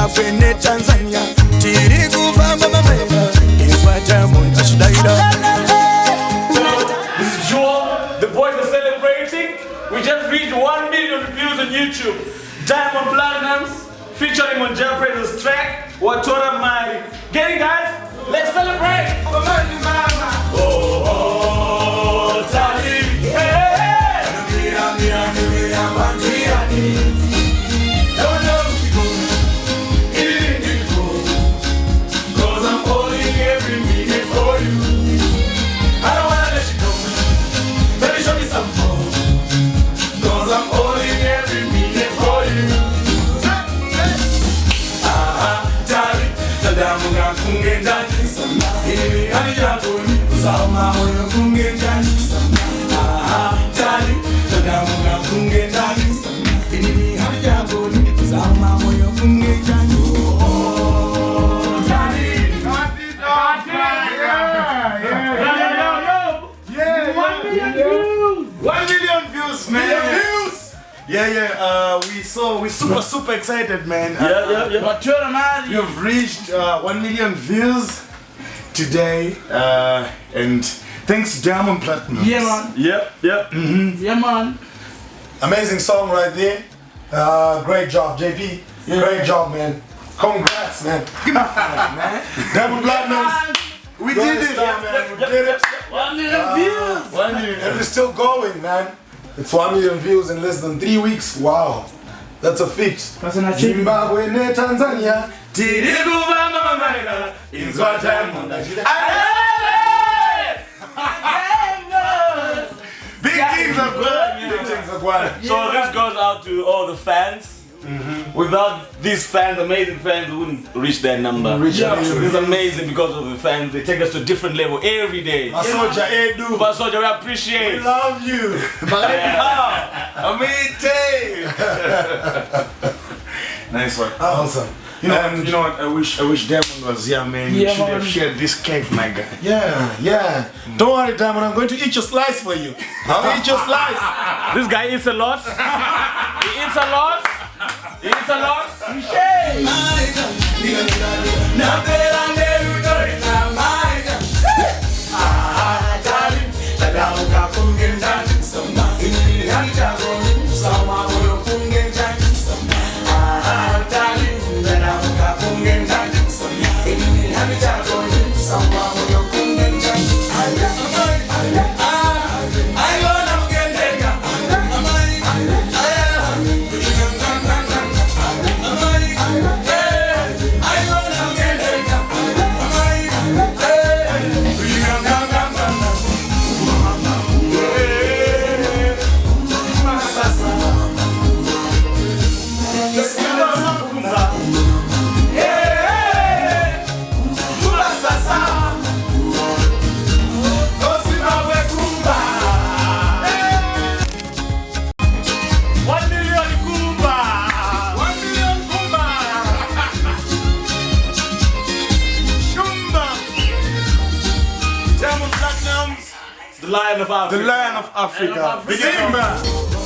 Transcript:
Zimbabwe, Tanzania. Tiri kufamba mamaira. Is my Diamond Platnumz. This is Joel. The boys are celebrating. We just reached 1 million views on YouTube. Diamond Platnumz featuring on Jah Prayzah's track, Watora Mari. Get it, guys? Let's celebrate! We're super excited, man. Watora Mari. We've reached 1 million views today, and thanks to Diamond Platnumz. Yeah, man. Yep. Yeah, man. Amazing song right there. Great job, JP. Yeah. Great job, man. Congrats, man. Give me 5, man. Diamond Platnumz. We did it, man. We did it. 1 million views. 1 million. And we're still going, man. It's 1 million views in less than 3 weeks. Wow. That's a feat. Zimbabwe, Tanzania. Tiri kufamba mamaira. Is my Diamond. Big things are good. Big things are good. So this goes out to all the fans. Without these fans, amazing fans, we wouldn't reach that number. It's amazing because of the fans. They take us to a different level every day. Masoja Edu. Masoja, we appreciate. We love you. Nice one. Awesome. You know what? I wish Diamond was here, man. You should have shared this cake, my guy. Yeah. Don't worry, Diamond. I'm going to eat your slice for you. I'll eat your slice. This guy eats a lot. He eats a lot. He eats a lot. We share. The Lion of Africa. The Lion of Africa. Simba.